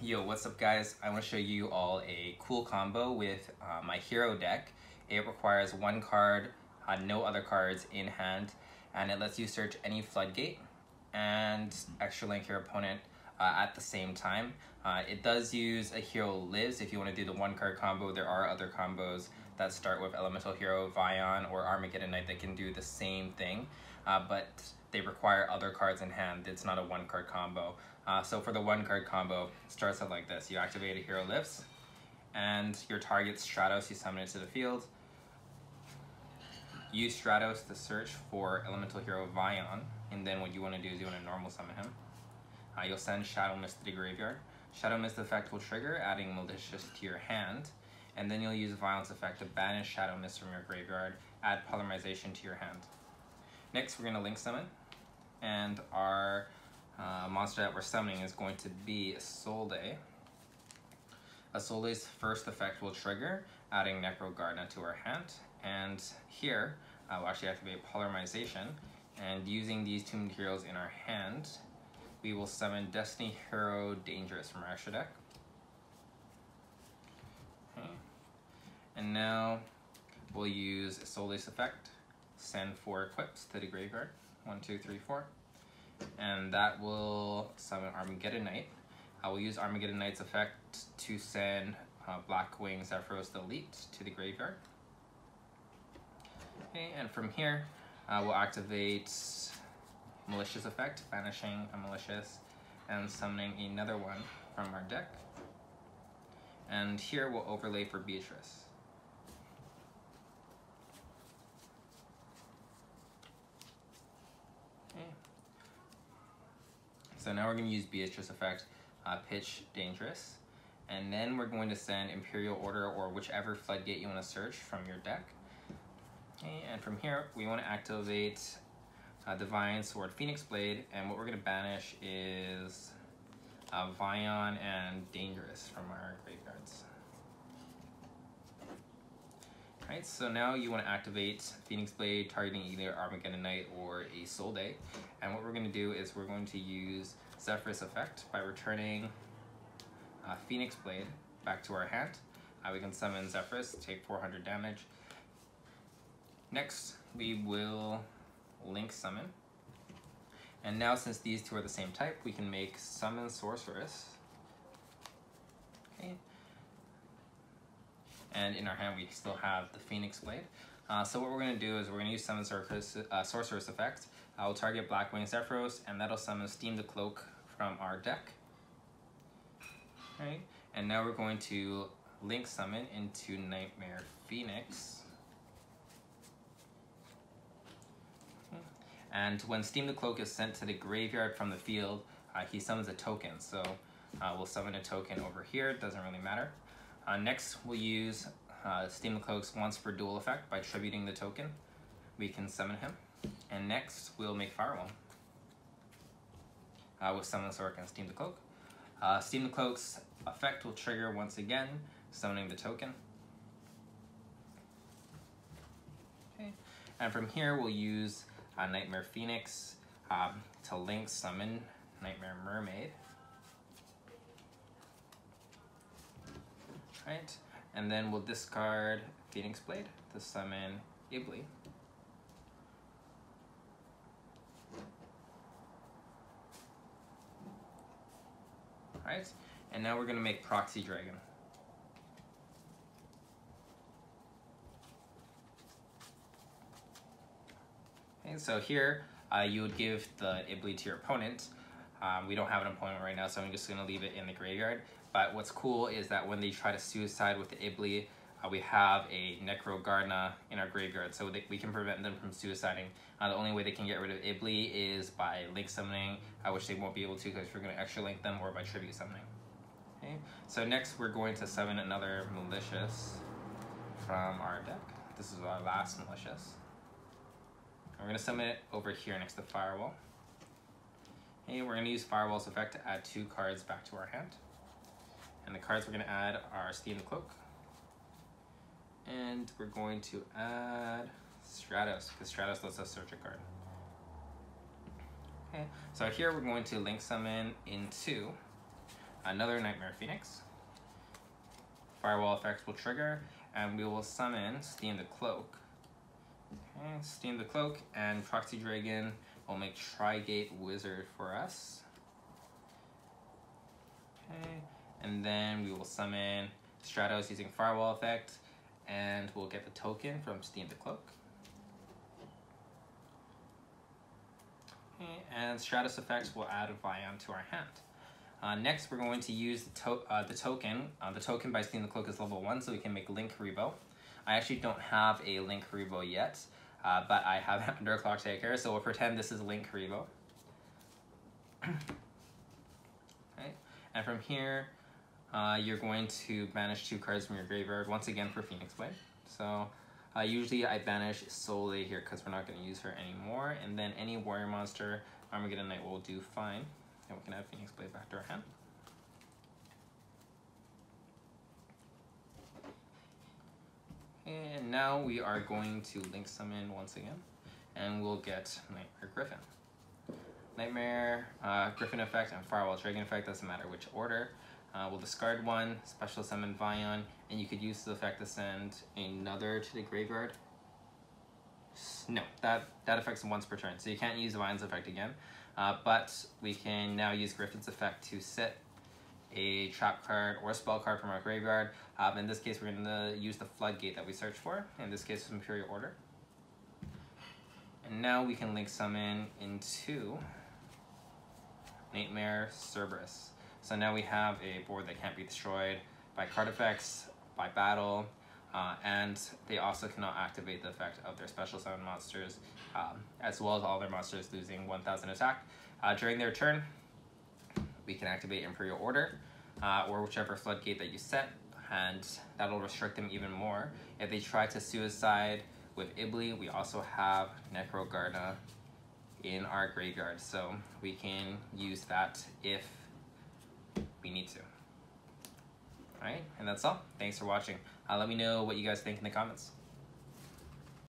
Yo, what's up guys? I want to show you all a cool combo with my hero deck. It requires one card, no other cards in hand, and it lets you search any floodgate and Extralink your opponent at the same time. It does use a hero lives if you want to do the one card combo. There are other combos that start with Elemental Hero, Vion, or Armageddon Knight that can do the same thing, but they require other cards in hand. It's not a one card combo. So for the one card combo, it starts out like this. You activate a hero lives, and your target Stratos, you summon it to the field. Use Stratos to search for Elemental Hero Vion, and then what you want to do is you want to normal summon him. You'll send Shadow Mist to the graveyard. Shadow Mist effect will trigger, adding Malicious to your hand, and then you'll use Violence effect to banish Shadow Mist from your graveyard, add Polymerization to your hand. Next, we're going to link summon, and our monster that we're summoning is going to be a Solday. A Solday's first effect will trigger, adding Necrogardna to our hand, and here we'll actually activate Polymerization, and using these two materials in our hand, we will summon Destiny Hero Dangerous from our extra deck. Okay. And now we'll use Solday's effect, send 4 equips to the graveyard, 1, 2, 3, 4. And that will summon Armageddon Knight. I will use Armageddon Knight's effect to send Blackwing Zephyros the Elite to the graveyard. Okay, and from here, we'll activate Malicious effect, banishing a Malicious and summoning another one from our deck. And here we'll overlay for Beatrice. Okay. So now we're going to use Beatrice effect, pitch Dangerous, and then we're going to send Imperial Order or whichever floodgate you want to search from your deck. Okay, and from here we want to activate Divine Sword Phoenix Blade, and what we're going to banish is Vion and Dangerous from our graveyards. Alright, so now you want to activate Phoenix Blade targeting either Armageddon Knight or a Solday, and what we're going to do is we're going to use Zephyros effect by returning Phoenix Blade back to our hand. We can summon Zephyros, take 400 damage. Next, we will link summon, and now since these two are the same type, we can make summon Sorceress. Okay. And in our hand we still have the Phoenix Blade. So what we're going to do is we're going to use summon Sorceress effect. I'll target Blackwing Zephyros, and that'll summon Steam the Cloak from our deck. Right. And now we're going to link summon into Nightmare Phoenix. And when Steam the Cloak is sent to the graveyard from the field, he summons a token. So we'll summon a token over here, it doesn't really matter. Next, we'll use Steam the Cloak's once per duel effect by tributing the token. We can summon him. And next, we'll make Firewall. With Summon Sork and Steam the Cloak. Steam the Cloak's effect will trigger once again, summoning the token. Okay. And from here, we'll use Nightmare Phoenix to link summon Nightmare Mermaid. Right, and then we'll discard Phoenix Blade to summon Ibli. Right, and now we're going to make Proxy Dragon. Okay, so here you would give the Ibli to your opponent. We don't have an opponent right now, so I'm just going to leave it in the graveyard. But what's cool is that when they try to suicide with the Ibli, we have a Necrogardna in our graveyard, so we can prevent them from suiciding. The only way they can get rid of Ibli is by link summoning, which they won't be able to because we're going to extra link them, or by tribute summoning. Okay, so next we're going to summon another Malicious from our deck. This is our last Malicious. We're going to summon it over here next to Firewall. Okay, we're going to use Firewall's effect to add 2 cards back to our hand. And the cards we're going to add are Steam the Cloak. And we're going to add Stratos, because Stratos lets us search a card. Okay, so here we're going to link summon into another Nightmare Phoenix. Firewall effects will trigger, and we will summon Steam the Cloak. Okay, Steam the Cloak, and Proxy Dragon will make Tri-Gate Wizard for us. Okay, and then we will summon Stratos using Firewall effect, and we'll get the token from Steam the Cloak. Okay, and Stratos effects will add a Vion to our hand. Next, we're going to use the token. The token by Steam the Cloak is level 1, so we can make Link Rebo. I actually don't have a Link Rebo yet, but I have it under Clock Taker, so we'll pretend this is Link Rebo. Okay. And from here, you're going to banish 2 cards from your graveyard, once again for Phoenix Blade. So usually I banish Soleil here because we're not going to use her anymore, and then any warrior monster, Armageddon Knight will do fine, and we can add Phoenix Blade back to our hand. And now we are going to link summon once again, and we'll get Nightmare Griffin. Nightmare Griffin effect and Firewall Dragon effect, doesn't matter which order. We'll discard 1, special summon Vion, and you could use the effect to send another to the graveyard. No, that affects once per turn, so you can't use Vion's effect again. But we can now use Griffin's effect to set a trap card or a spell card from our graveyard. In this case, we're going to use the Floodgate that we searched for. In this case, it's Imperial Order. And now we can link summon into Nightmare Cerberus. So now we have a board that can't be destroyed by card effects, by battle, and they also cannot activate the effect of their special summon monsters, as well as all their monsters losing 1000 attack. During their turn, we can activate Imperial Order, or whichever Floodgate that you set, and that'll restrict them even more. If they try to suicide with Ibli, we also have Necrogarda in our graveyard, so we can use that if we need to. Alright, and that's all. Thanks for watching. Let me know what you guys think in the comments.